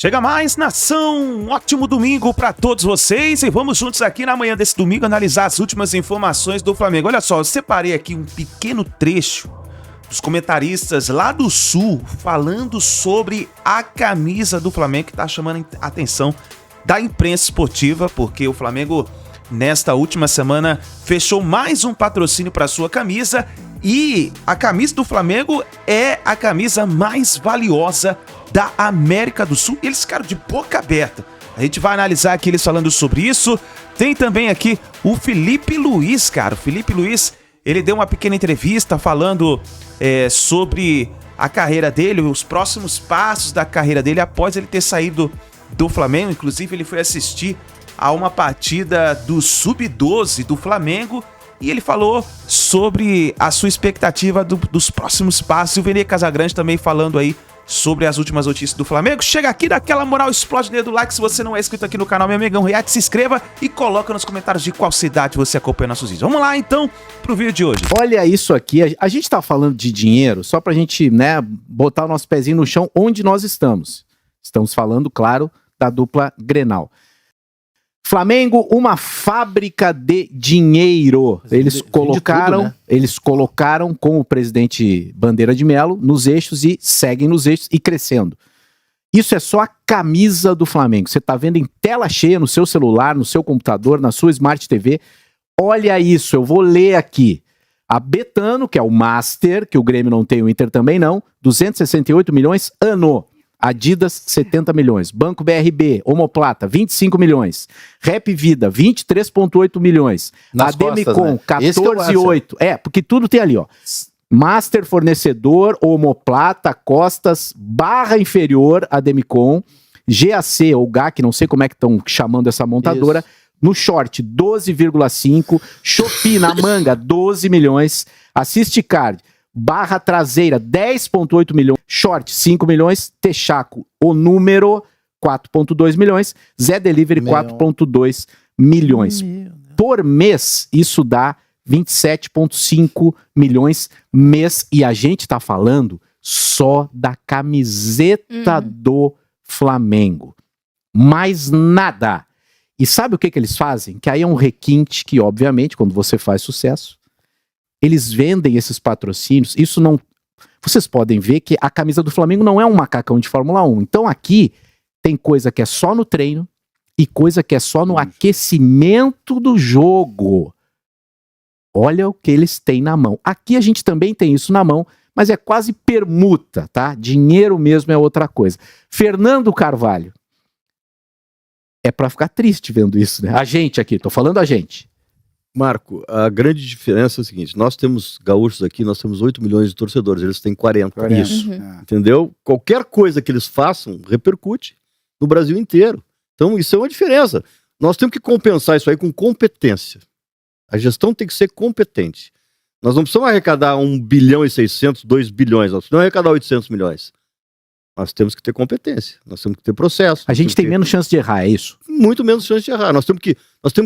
Chega mais, nação! Um ótimo domingo para todos vocês e vamos juntos aqui na manhã desse domingo analisar as últimas informações do Flamengo. Olha só, eu separei aqui um pequeno trecho dos comentaristas lá do Sul falando sobre a camisa do Flamengo que tá chamando a atenção da imprensa esportiva, porque o Flamengo nesta última semana fechou mais um patrocínio para sua camisa e a camisa do Flamengo é a camisa mais valiosa da América do Sul. Eles ficaram de boca aberta. A gente vai analisar aqui eles falando sobre isso. Tem também aqui o Felipe Luiz, cara. O Felipe Luiz, ele deu uma pequena entrevista falando sobre a carreira dele, os próximos passos da carreira dele após ele ter saído do Flamengo. Inclusive, ele foi assistir a uma partida do Sub-12 do Flamengo e ele falou sobre a sua expectativa dos próximos passos. E o Vene Casagrande também falando aí sobre as últimas notícias do Flamengo. Chega aqui, dá aquela moral, explode o dedo do like. Se você não é inscrito aqui no canal, meu amigão, react, se inscreva e coloca nos comentários de qual cidade você acompanha nossos vídeos. Vamos lá, então, pro vídeo de hoje. Olha isso aqui, a gente tá falando de dinheiro só pra gente, né, botar o nosso pezinho no chão onde nós estamos. Estamos falando, claro, da dupla Grenal. Flamengo, uma fábrica de dinheiro. Eles colocaram, tudo, né? Eles colocaram com o presidente Bandeira de Melo nos eixos e seguem nos eixos e crescendo. Isso é só a camisa do Flamengo. Você tá vendo em tela cheia no seu celular, no seu computador, na sua Smart TV. Olha isso, eu vou ler aqui. A Betano, que é o Master, que o Grêmio não tem, o Inter também não, 268 milhões ano. Adidas, 70 milhões. Banco BRB, Omoplata, 25 milhões. Rap Vida, 23,8 milhões. Ademicon, né? 14,8. Porque tudo tem ali, ó. Master fornecedor, Omoplata, Costas, barra inferior, Ademicon, GAC ou GAC, não sei como é que estão chamando essa montadora. Isso. No short, 12,5. Shopee, na manga, 12 milhões. Assiste Card, barra traseira, 10,8 milhões. Short, 5 milhões. Texaco, o número, 4,2 milhões. Zé Delivery, 4,2 milhões. Por mês, isso dá 27,5 milhões mês. E a gente tá falando só da camiseta do Flamengo. Mais nada. E sabe o que eles fazem? Que aí é um requinte que, obviamente, quando você faz sucesso, eles vendem esses patrocínios. Isso não... Vocês podem ver que a camisa do Flamengo não é um macacão de Fórmula 1. Então aqui tem coisa que é só no treino e coisa que é só no aquecimento do jogo. Olha o que eles têm na mão. Aqui a gente também tem isso na mão, mas é quase permuta, tá? Dinheiro mesmo é outra coisa. Fernando Carvalho. É pra ficar triste vendo isso, né? A gente aqui, tô falando a gente. Marco, a grande diferença é o seguinte, nós temos gaúchos aqui, nós temos 8 milhões de torcedores, eles têm 40. Isso, entendeu? Qualquer coisa que eles façam repercute no Brasil inteiro. Então isso é uma diferença. Nós temos que compensar isso aí com competência. A gestão tem que ser competente. Nós não precisamos arrecadar 1 bilhão e 600, 2 bilhões, nós precisamos arrecadar 800 milhões. Nós temos que ter competência, nós temos que ter processo. A gente tem menos chance de errar, é isso? Muito menos chance de errar. Nós temos que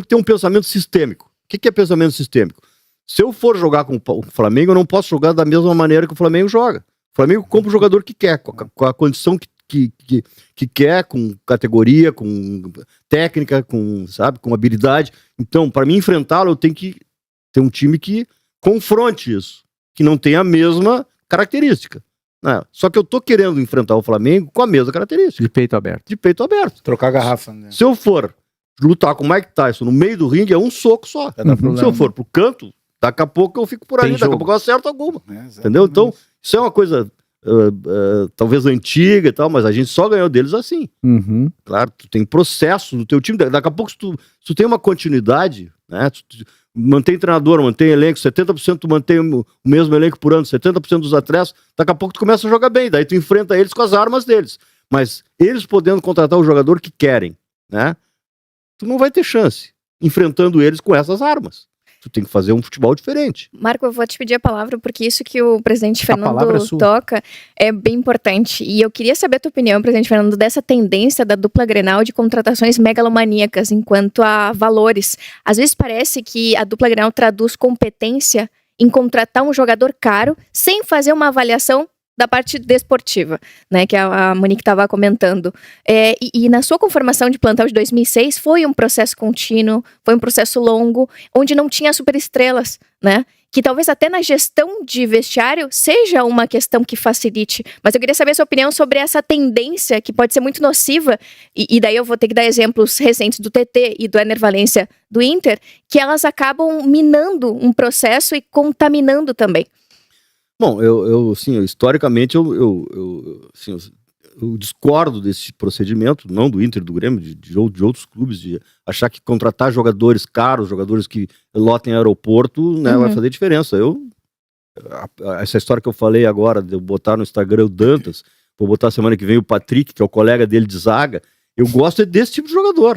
ter um pensamento sistêmico. O que é pensamento sistêmico? Se eu for jogar com o Flamengo, eu não posso jogar da mesma maneira que o Flamengo joga. O Flamengo compra o jogador que quer, com a condição que quer, com categoria, com técnica, com habilidade. Então, para mim enfrentá-lo, eu tenho que ter um time que confronte isso, que não tem a mesma característica. Né? Só que eu tô querendo enfrentar o Flamengo com a mesma característica. De peito aberto. De peito aberto. Trocar a garrafa, né? Se eu for lutar com o Mike Tyson no meio do ringue, é um soco só. Se eu for pro canto, daqui a pouco eu fico por ali, daqui a pouco eu acerto alguma. Entendeu? Então, isso é uma coisa talvez antiga e tal, mas a gente só ganhou deles assim. Claro, tu tem processo no teu time, daqui a pouco se tu tem uma continuidade, né? Tu mantém treinador, mantém elenco, 70% tu mantém o mesmo elenco por ano, 70% dos atletas, daqui a pouco tu começa a jogar bem, daí tu enfrenta eles com as armas deles. Mas eles podendo contratar o jogador que querem, né? Tu não vai ter chance enfrentando eles com essas armas. Tu tem que fazer um futebol diferente. Marco, eu vou te pedir a palavra porque isso que o presidente Fernando toca é bem importante. E eu queria saber a tua opinião, presidente Fernando, dessa tendência da dupla Grenal de contratações megalomaníacas enquanto a valores. Às vezes parece que a dupla Grenal traduz competência em contratar um jogador caro sem fazer uma avaliação da parte desportiva, né, que a Monique estava comentando. E na sua conformação de plantel de 2006, foi um processo contínuo, foi um processo longo, onde não tinha superestrelas, né? Que talvez até na gestão de vestiário seja uma questão que facilite. Mas eu queria saber a sua opinião sobre essa tendência que pode ser muito nociva, e daí eu vou ter que dar exemplos recentes do TT e do Éner Valencia do Inter, que elas acabam minando um processo e contaminando também. Bom, historicamente, eu discordo desse procedimento, não do Inter, do Grêmio, de outros clubes, de achar que contratar jogadores caros, jogadores que lotem aeroporto, né, vai fazer diferença. Essa história que eu falei agora, de eu botar no Instagram o Dantas, vou botar semana que vem o Patrick, que é o colega dele de zaga, eu gosto desse tipo de jogador.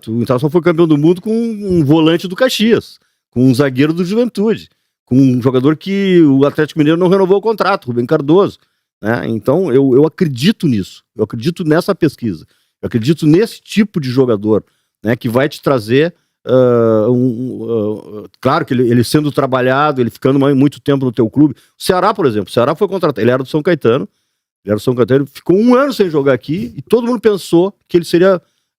O Internacional foi campeão do mundo com um volante do Caxias, com um zagueiro do Juventude, com um jogador que o Atlético Mineiro não renovou o contrato, Rubem Cardoso. Né? Então, eu acredito nisso, eu acredito nessa pesquisa, eu acredito nesse tipo de jogador, né, que vai te trazer, claro que ele sendo trabalhado, ele ficando muito tempo no teu clube. O Ceará, por exemplo, o Ceará foi contratado, ele era do São Caetano, ficou 1 ano sem jogar aqui, e todo mundo pensou que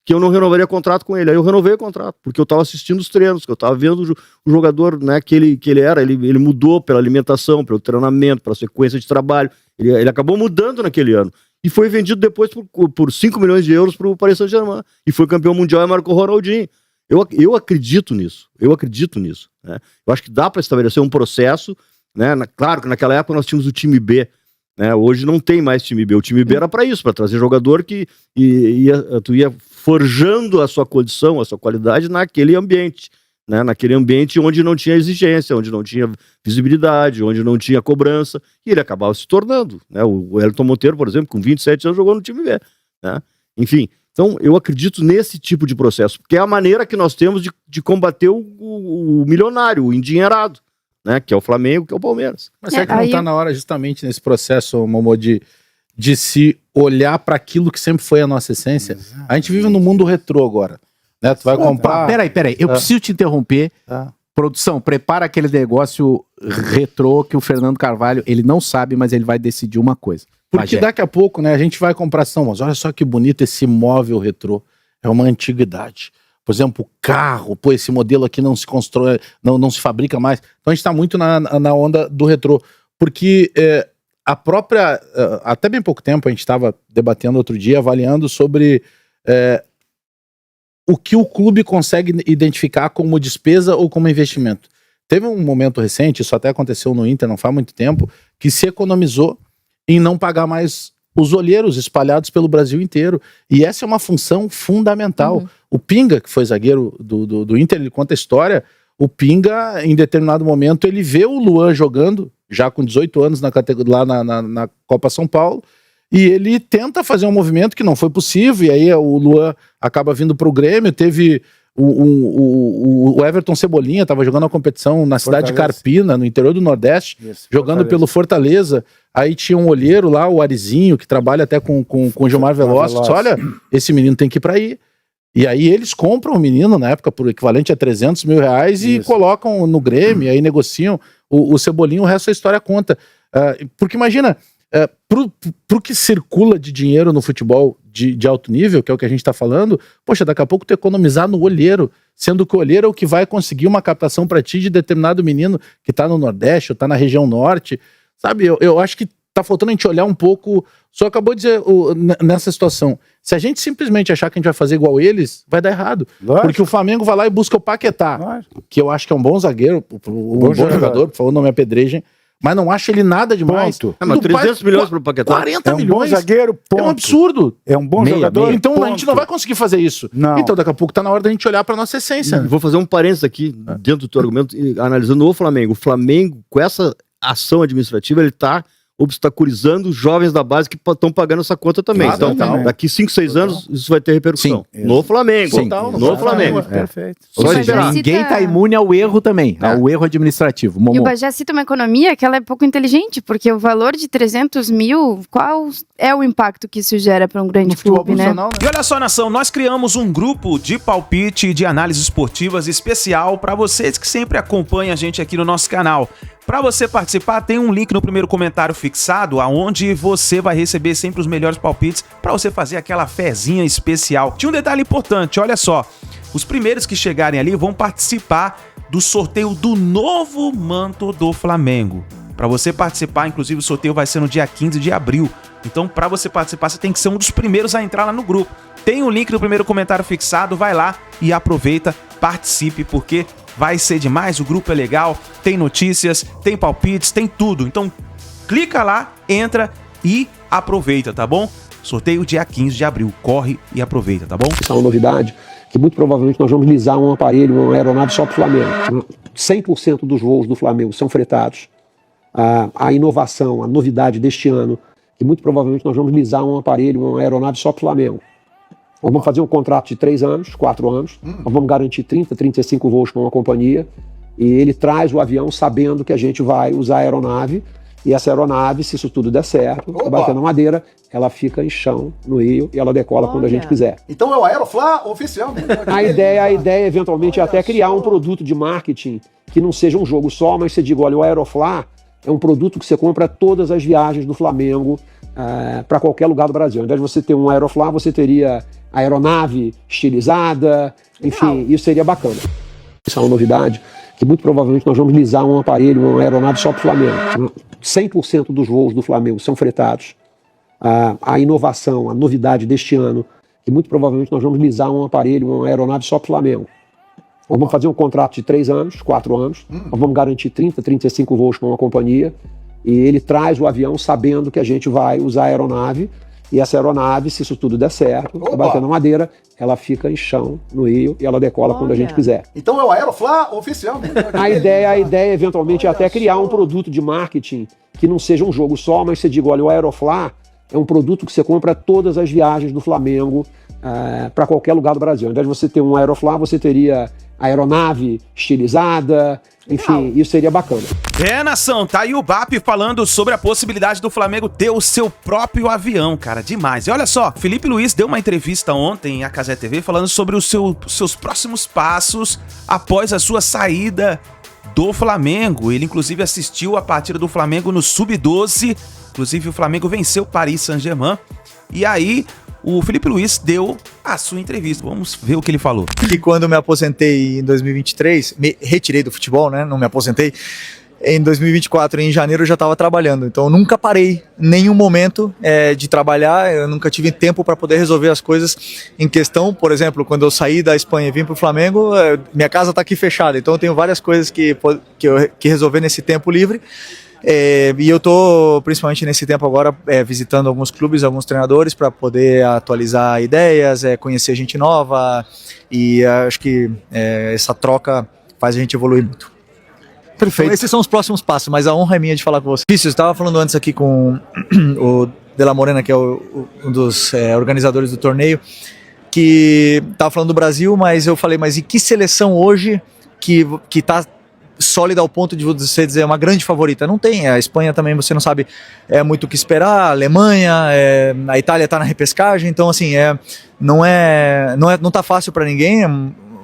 que eu não renovaria contrato com ele. Aí eu renovei o contrato, porque eu estava assistindo os treinos, que eu estava vendo o jogador, né, que ele era, ele mudou pela alimentação, pelo treinamento, pela sequência de trabalho, ele acabou mudando naquele ano, e foi vendido depois por 5 milhões de euros para o Paris Saint-Germain, e foi campeão mundial e marcou o Ronaldinho. Eu acredito nisso, né? Eu acho que dá para estabelecer um processo, né? Claro que naquela época nós tínhamos o time B, né? Hoje não tem mais time B, o time B era para isso, para trazer jogador que tu ia forjando a sua condição, a sua qualidade naquele ambiente, né? Naquele ambiente onde não tinha exigência, onde não tinha visibilidade, onde não tinha cobrança, e ele acabava se tornando, né? O Elton Monteiro, por exemplo, com 27 anos jogou no time B, né? Enfim, então eu acredito nesse tipo de processo, porque é a maneira que nós temos de combater o milionário, o endinheirado, né? Que é o Flamengo, que é o Palmeiras. Mas será que não está na hora, justamente nesse processo, Momô, de se olhar para aquilo que sempre foi a nossa essência? Exatamente. A gente vive no mundo retrô agora, né? Tu vai comprar... Peraí, eu preciso te interromper. Produção, prepara aquele negócio retrô que o Fernando Carvalho, ele não sabe, mas ele vai decidir uma coisa. Porque daqui a pouco, né, a gente vai comprar mas olha só que bonito esse móvel retrô. É uma antiguidade. Por exemplo, o carro, esse modelo aqui não se constrói, não se fabrica mais. Então a gente está muito na onda do retrô. Porque a própria... até bem pouco tempo, a gente estava debatendo outro dia, avaliando sobre o que o clube consegue identificar como despesa ou como investimento. Teve um momento recente, isso até aconteceu no Inter, não faz muito tempo, que se economizou em não pagar mais os olheiros espalhados pelo Brasil inteiro. E essa é uma função fundamental. O Pinga, que foi zagueiro do Inter, ele conta a história. O Pinga, em determinado momento, ele vê o Luan jogando, já com 18 anos lá na Copa São Paulo, e ele tenta fazer um movimento que não foi possível, e aí o Luan acaba vindo para o Grêmio. Teve o Everton Cebolinha, estava jogando uma competição na cidade de Carpina, no interior do Nordeste, jogando pelo Fortaleza. Aí tinha um olheiro lá, o Arizinho, que trabalha até com o Gilmar Veloz. Olha, esse menino tem que ir para aí. E aí eles compram o menino, na época, por equivalente a 300 mil reais, e colocam no Grêmio, aí negociam o Cebolinha, o resto da história conta. Porque imagina, pro que circula de dinheiro no futebol de alto nível, que é o que a gente está falando, poxa, daqui a pouco tu economizar no olheiro, sendo que o olheiro é o que vai conseguir uma captação para ti de determinado menino que está no Nordeste ou está na região Norte, sabe? Eu acho que tá faltando a gente olhar um pouco. Só acabou de dizer, nessa situação, se a gente simplesmente achar que a gente vai fazer igual eles, vai dar errado. Lógico. Porque o Flamengo vai lá e busca o Paquetá, que eu acho que é um bom zagueiro, um bom jogador, por favor, não me apedrejem, mas não acho ele nada demais. Mas 300 milhões pro Paquetá. 40 milhões. É um bom zagueiro, ponto. É um absurdo. É um bom jogador, Então ponto. A gente não vai conseguir fazer isso. Não. Então daqui a pouco tá na hora da gente olhar pra nossa essência. Vou fazer um parênteses aqui, dentro do teu argumento, analisando o Flamengo. O Flamengo, com essa ação administrativa, ele tá obstaculizando os jovens da base que estão pagando essa conta também. Então, daqui 5, 6 anos, isso vai ter repercussão. No Flamengo. No Flamengo. Perfeito. Ou seja, ninguém está imune ao erro também, ao erro administrativo. E o Bagé cita uma economia que ela é pouco inteligente, porque o valor de 300 mil, qual é o impacto que isso gera para um grande clube, né? E olha só, nação, nós criamos um grupo de palpite e de análises esportivas especial para vocês que sempre acompanham a gente aqui no nosso canal. Para você participar, tem um link no primeiro comentário fixado, aonde você vai receber sempre os melhores palpites para você fazer aquela fezinha especial. Tinha um detalhe importante, olha só. Os primeiros que chegarem ali vão participar do sorteio do novo manto do Flamengo. Para você participar, inclusive o sorteio vai ser no dia 15 de abril. Então, para você participar, você tem que ser um dos primeiros a entrar lá no grupo. Tem o link no primeiro comentário fixado, vai lá e aproveita, participe, porque vai ser demais, o grupo é legal, tem notícias, tem palpites, tem tudo. Então, clica lá, entra e aproveita, tá bom? Sorteio dia 15 de abril, corre e aproveita, tá bom? Isso é uma novidade, que muito provavelmente nós vamos lisar um aparelho, uma aeronave só para o Flamengo. 100% dos voos do Flamengo são fretados. A inovação, a novidade deste ano, que muito provavelmente nós vamos lisar um aparelho, uma aeronave só para o Flamengo. Nós vamos fazer um contrato de 3 anos, 4 anos, nós vamos garantir 30, 35 voos com uma companhia, e ele traz o avião sabendo que a gente vai usar a aeronave, e essa aeronave, se isso tudo der certo, bater na madeira, ela fica em chão no Rio e ela decola quando a gente quiser. Então é o Aeroflá oficial. A ideia eventualmente é até criar um produto de marketing que não seja um jogo só, mas você diga, olha, o Aeroflá é um produto que você compra todas as viagens do Flamengo para qualquer lugar do Brasil. Ao invés de você ter um Aeroflá, você teria a aeronave estilizada, enfim, isso seria bacana. Isso é uma novidade, que muito provavelmente nós vamos lisar um aparelho, uma aeronave só para o Flamengo. 100% dos voos do Flamengo são fretados. A inovação, a novidade deste ano, que muito provavelmente nós vamos lisar um aparelho, uma aeronave só para o Flamengo. Nós vamos fazer um contrato de 3 anos, 4 anos, nós vamos garantir 30, 35 voos com uma companhia, e ele traz o avião sabendo que a gente vai usar a aeronave, e essa aeronave, se isso tudo der certo, bater na madeira, ela fica em chão no Rio e ela decola quando a gente quiser. Então é o Aeroflá oficial. A ideia eventualmente é até criar um produto de marketing que não seja um jogo só, mas você diga, olha, o Aeroflá é um produto que você compra todas as viagens do Flamengo para qualquer lugar do Brasil. Ao invés de você ter um Aeroflá, você teria a aeronave estilizada, enfim, isso seria bacana. Nação, tá aí o BAP falando sobre a possibilidade do Flamengo ter o seu próprio avião, cara, demais. E olha só, Felipe Luiz deu uma entrevista ontem à Cazé TV falando sobre os seus próximos passos após a sua saída do Flamengo. Ele, inclusive, assistiu a partida do Flamengo no Sub-12, inclusive o Flamengo venceu o Paris Saint-Germain, e aí o Felipe Luiz deu a sua entrevista. Vamos ver o que ele falou. Que quando me aposentei em 2023, me retirei do futebol, né? Não me aposentei. Em 2024, em janeiro, eu já estava trabalhando. Então, eu nunca parei em nenhum momento de trabalhar. Eu nunca tive tempo para poder resolver as coisas em questão. Por exemplo, quando eu saí da Espanha e vim para o Flamengo, minha casa está aqui fechada. Então, eu tenho várias coisas que resolver nesse tempo livre. E eu tô, principalmente nesse tempo agora, visitando alguns clubes, alguns treinadores para poder atualizar ideias, conhecer gente nova, e acho que essa troca faz a gente evoluir muito. Perfeito. Então, esses são os próximos passos, mas a honra é minha de falar com você. Vinícius, estava falando antes aqui com o De La Morena, que é um dos organizadores do torneio, que estava falando do Brasil, mas eu falei, mas e que seleção hoje que está sólida ao ponto de você dizer uma grande favorita? Não tem. A Espanha também você não sabe muito o que esperar, a Alemanha, a Itália está na repescagem, então assim, não tá fácil para ninguém.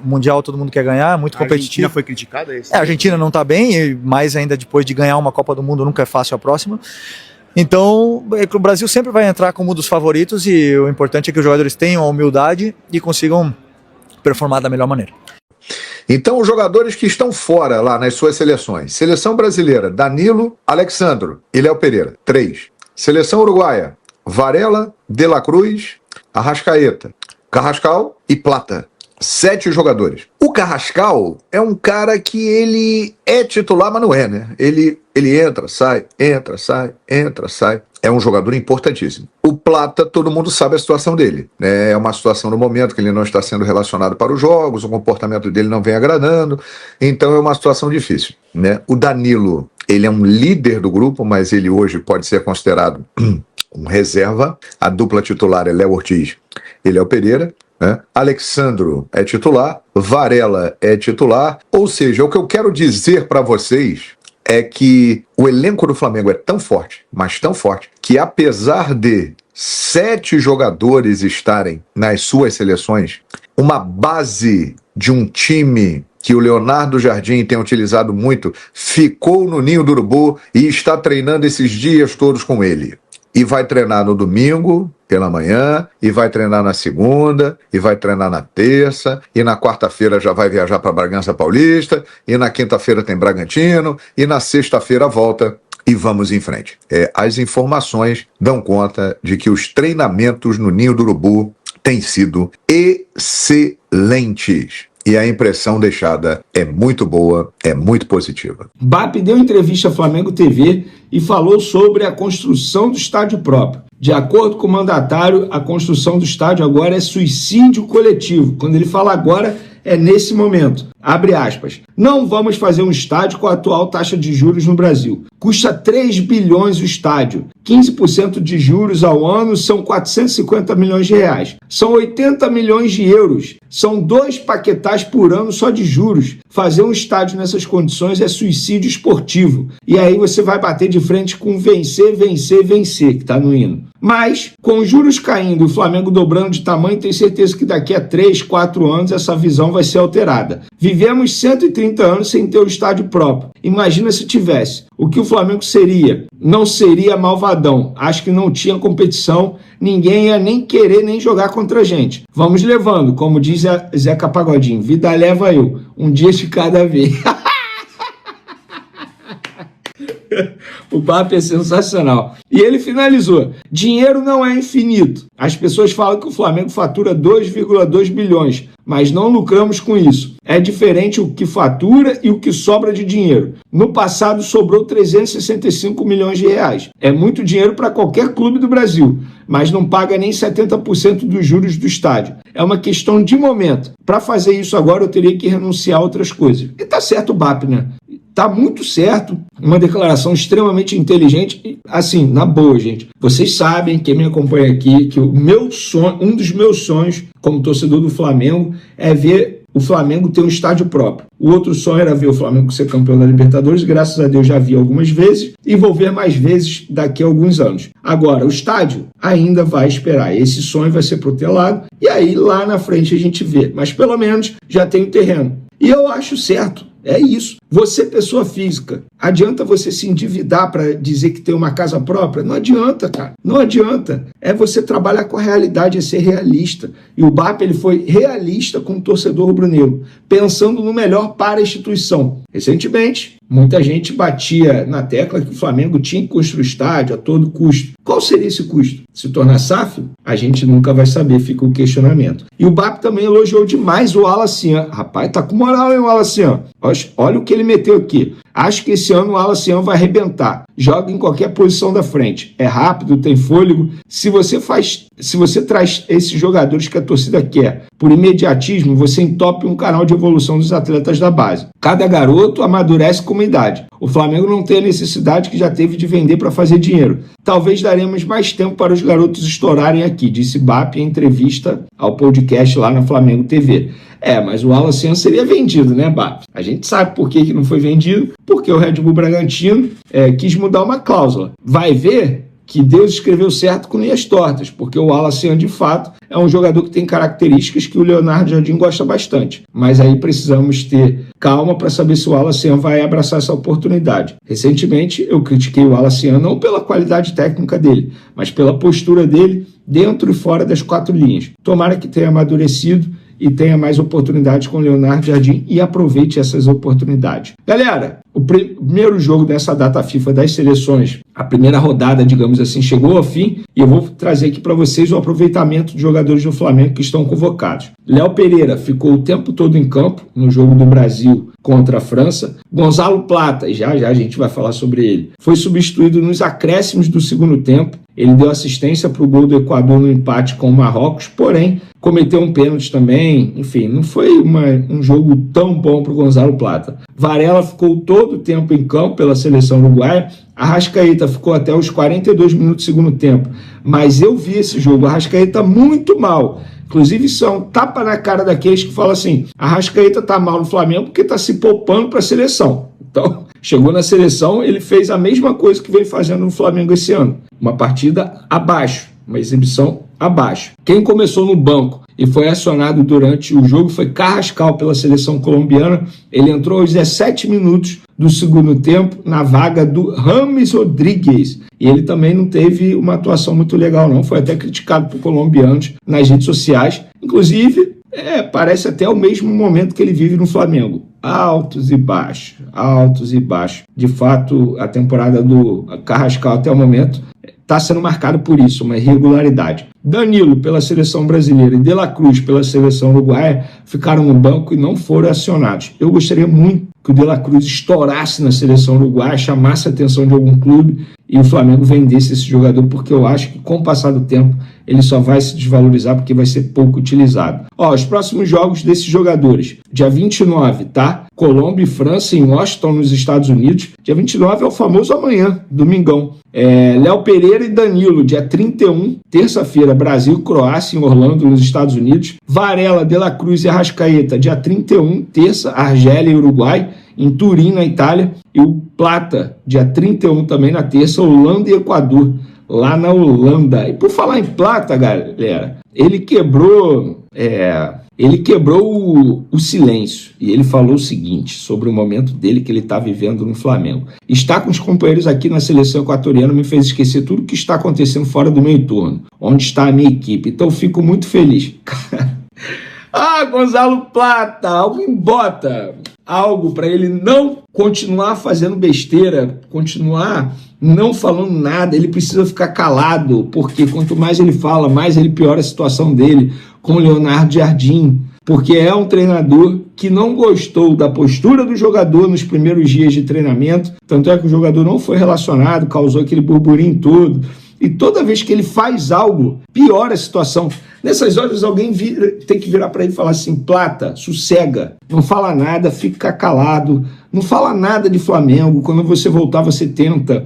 Mundial todo mundo quer ganhar, muito competitivo. A Argentina foi criticada? A Argentina não está bem, e mais ainda depois de ganhar uma Copa do Mundo nunca é fácil a próxima. Então, o Brasil sempre vai entrar como um dos favoritos, e o importante é que os jogadores tenham a humildade e consigam performar da melhor maneira. Então, os jogadores que estão fora lá nas suas seleções. Seleção brasileira, Danilo, Alexandro e Léo Pereira, 3. Seleção uruguaia, Varela, De La Cruz, Arrascaeta, Carrascal e Plata. 7 jogadores. O Carrascal é um cara que ele é titular, mas não é, né? Ele entra, sai, entra, sai, entra, sai. É um jogador importantíssimo. O Plata, todo mundo sabe a situação dele, né? É uma situação no momento que ele não está sendo relacionado para os jogos, o comportamento dele não vem agradando, então é uma situação difícil, né? O Danilo, ele é um líder do grupo, mas ele hoje pode ser considerado um reserva. A dupla titular é Léo Ortiz e Léo Pereira. Alexandro é titular, Varela é titular, ou seja, o que eu quero dizer para vocês é que o elenco do Flamengo é tão forte, mas tão forte, que apesar de 7 jogadores estarem nas suas seleções, uma base de um time que o Leonardo Jardim tem utilizado muito, ficou no Ninho do Urubu e está treinando esses dias todos com ele. E vai treinar no domingo, pela manhã, e vai treinar na segunda, e vai treinar na terça, e na quarta-feira já vai viajar para Bragança Paulista, e na quinta-feira tem Bragantino, e na sexta-feira volta. E vamos em frente. As informações dão conta de que os treinamentos no Ninho do Urubu têm sido excelentes. E a impressão deixada é muito boa, é muito positiva. BAP deu entrevista à Flamengo TV e falou sobre a construção do estádio próprio. De acordo com o mandatário, a construção do estádio agora é suicídio coletivo. Quando ele fala agora, é nesse momento. Abre aspas. Não vamos fazer um estádio com a atual taxa de juros no Brasil. Custa 3 bilhões o estádio. 15% de juros ao ano são 450 milhões de reais. São 80 milhões de euros. São 2 paquetais por ano só de juros. Fazer um estádio nessas condições é suicídio esportivo. E aí você vai bater de frente com vencer, vencer, vencer, que está no hino. Mas, com os juros caindo e o Flamengo dobrando de tamanho, tenho certeza que daqui a 3, 4 anos essa visão vai ser alterada. Vivemos 130 anos sem ter o estádio próprio. Imagina se tivesse. O que o Flamengo seria? Não seria malvadão. Acho que não tinha competição. Ninguém ia nem querer nem jogar contra a gente. Vamos levando, como diz Zeca Pagodinho. Vida leva eu. Um dia de cada vez. O papo é sensacional. E ele finalizou. Dinheiro não é infinito. As pessoas falam que o Flamengo fatura 2,2 bilhões, mas não lucramos com isso. É diferente o que fatura e o que sobra de dinheiro. No passado sobrou 365 milhões de reais. É muito dinheiro para qualquer clube do Brasil, mas não paga nem 70% dos juros do estádio. É uma questão de momento. Para fazer isso agora eu teria que renunciar a outras coisas. E tá certo o BAP, né? Tá muito certo, uma declaração extremamente inteligente, assim, na boa, gente. Vocês sabem, quem me acompanha aqui, que o meu sonho, um dos meus sonhos como torcedor do Flamengo é ver o Flamengo ter um estádio próprio. O outro sonho era ver o Flamengo ser campeão da Libertadores, graças a Deus já vi algumas vezes, e vou ver mais vezes daqui a alguns anos. Agora, o estádio ainda vai esperar, esse sonho vai ser protelado, e aí lá na frente a gente vê, mas pelo menos já tem o terreno. E eu acho certo. É isso. Você, pessoa física, adianta você se endividar para dizer que tem uma casa própria? Não adianta, cara. Não adianta. É você trabalhar com a realidade, é ser realista. E o BAP ele foi realista com o torcedor rubro-negro, pensando no melhor para a instituição. Recentemente, muita gente batia na tecla que o Flamengo tinha que construir o estádio a todo custo. Qual seria esse custo? Se tornar SAF? A gente nunca vai saber, fica o questionamento. E o BAP também elogiou demais o Wallace. Rapaz, tá com moral, hein, o Wallace? Olha o que ele meteu aqui. Acho que esse ano o Wallace vai arrebentar. Joga em qualquer posição da frente. É rápido, tem fôlego. Se você traz esses jogadores que a torcida quer por imediatismo, você entope um canal de evolução dos atletas da base. Cada garoto amadurece com uma idade. O Flamengo não tem a necessidade que já teve de vender para fazer dinheiro. Talvez daremos mais tempo para os garotos estourarem aqui, disse BAP em entrevista ao podcast lá na Flamengo TV. Mas o Wallace seria vendido, né, BAP? A gente sabe por que não foi vendido, porque o Red Bull Bragantino quis mudar uma cláusula. Vai ver que Deus escreveu certo com linhas tortas, porque o Wallace, de fato, é um jogador que tem características que o Leonardo Jardim gosta bastante. Mas aí precisamos ter calma para saber se o Wallace vai abraçar essa oportunidade. Recentemente, eu critiquei o Wallace não pela qualidade técnica dele, mas pela postura dele dentro e fora das 4 linhas. Tomara que tenha amadurecido e tenha mais oportunidades com o Leonardo Jardim e aproveite essas oportunidades. Galera, o primeiro jogo dessa data FIFA das seleções, a primeira rodada, digamos assim, chegou ao fim e eu vou trazer aqui para vocês o aproveitamento de jogadores do Flamengo que estão convocados. Léo Pereira ficou o tempo todo em campo no jogo do Brasil contra a França. Gonzalo Plata, e já a gente vai falar sobre ele, foi substituído nos acréscimos do segundo tempo. Ele deu assistência para o gol do Equador no empate com o Marrocos, porém cometeu um pênalti também. Enfim, não foi um jogo tão bom para o Gonzalo Plata. Varela ficou todo o tempo em campo pela seleção uruguaia. Arrascaeta ficou até os 42 minutos do segundo tempo. Mas eu vi esse jogo, Arrascaeta muito mal. Inclusive, isso é um tapa na cara daqueles que falam assim: Arrascaeta tá mal no Flamengo porque tá se poupando para a seleção. Então, chegou na seleção, ele fez a mesma coisa que vem fazendo no Flamengo esse ano. Uma partida abaixo, uma exibição abaixo. Quem começou no banco e foi acionado durante o jogo foi Carrascal pela seleção colombiana. Ele entrou aos 17 minutos do segundo tempo na vaga do James Rodrigues. E ele também não teve uma atuação muito legal, não. Foi até criticado por colombianos nas redes sociais. Inclusive, parece até o mesmo momento que ele vive no Flamengo. Altos e baixos, altos e baixos. De fato, a temporada do Carrascal até o momento está sendo marcada por isso, uma irregularidade. Danilo, pela seleção brasileira, e De La Cruz, pela seleção uruguaia, ficaram no banco e não foram acionados. Eu gostaria muito que o De La Cruz estourasse na seleção uruguaia, chamasse a atenção de algum clube e o Flamengo vendesse esse jogador, porque eu acho que com o passar do tempo ele só vai se desvalorizar porque vai ser pouco utilizado. Os próximos jogos desses jogadores, dia 29, tá? Colômbia e França em Washington, nos Estados Unidos. Dia 29 é o famoso amanhã, domingão. Léo Pereira e Danilo, dia 31, terça-feira, Brasil e Croácia em Orlando, nos Estados Unidos. Varela, De La Cruz e Arrascaeta, dia 31, terça, Argélia e Uruguai, em Turim, na Itália. E o Plata, dia 31, também na terça, Holanda e Equador, lá na Holanda. E por falar em Plata, galera, ele quebrou o silêncio e ele falou o seguinte sobre o momento dele que ele está vivendo no Flamengo. Estar com os companheiros aqui na seleção equatoriana me fez esquecer tudo que está acontecendo fora do meu entorno, onde está a minha equipe. Então fico muito feliz. Gonzalo Plata, alguém bota algo para ele não continuar fazendo besteira, continuar não falando nada. Ele precisa ficar calado, porque quanto mais ele fala, mais ele piora a situação dele com o Leonardo Jardim, porque é um treinador que não gostou da postura do jogador nos primeiros dias de treinamento, tanto é que o jogador não foi relacionado, causou aquele burburinho todo, e toda vez que ele faz algo, piora a situação. Nessas horas alguém tem que virar para ele e falar assim: Plata, sossega, não fala nada, fica calado, não fala nada de Flamengo. Quando você voltar, você tenta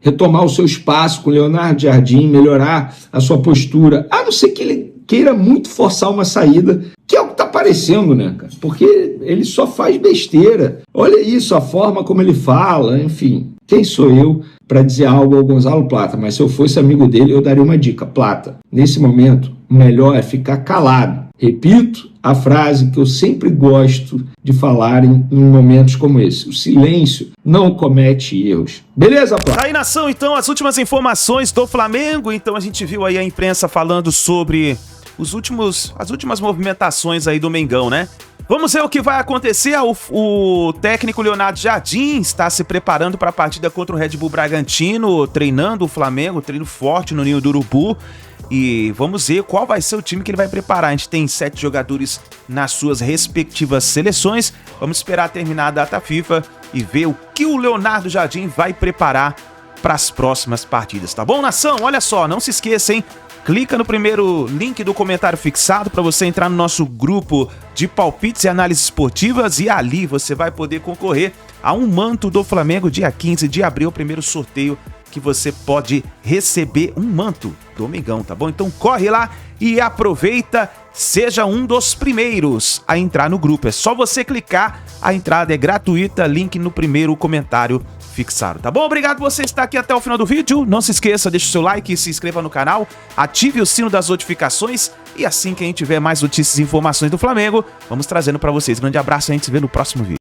retomar o seu espaço com o Leonardo Jardim, melhorar a sua postura, a não ser que ele queira muito forçar uma saída, que é o que está aparecendo, né, cara? Porque ele só faz besteira. Olha isso, a forma como ele fala, enfim. Quem sou eu para dizer algo ao Gonzalo Plata? Mas se eu fosse amigo dele, eu daria uma dica. Plata, nesse momento, o melhor é ficar calado. Repito a frase que eu sempre gosto de falar em momentos como esse: o silêncio não comete erros. Beleza, Plata? Aí, nação, então, as últimas informações do Flamengo. Então, a gente viu aí a imprensa falando sobre as últimas movimentações aí do Mengão, né? Vamos ver o que vai acontecer. O técnico Leonardo Jardim está se preparando para a partida contra o Red Bull Bragantino, treinando o Flamengo, treino forte no Ninho do Urubu. E vamos ver qual vai ser o time que ele vai preparar. A gente tem 7 jogadores nas suas respectivas seleções. Vamos esperar terminar a data FIFA e ver o que o Leonardo Jardim vai preparar para as próximas partidas, tá bom, nação? Olha só, não se esqueça, hein? Clica no primeiro link do comentário fixado para você entrar no nosso grupo de palpites e análises esportivas, e ali você vai poder concorrer a um manto do Flamengo dia 15 de abril, o primeiro sorteio que você pode receber um manto do Mengão, tá bom? Então corre lá e aproveita, seja um dos primeiros a entrar no grupo. É só você clicar, a entrada é gratuita, link no primeiro comentário fixado, tá bom? Obrigado por você estar aqui até o final do vídeo. Não se esqueça, deixe o seu like, se inscreva no canal, ative o sino das notificações e assim que a gente tiver mais notícias e informações do Flamengo, vamos trazendo para vocês. Grande abraço, a gente se vê no próximo vídeo.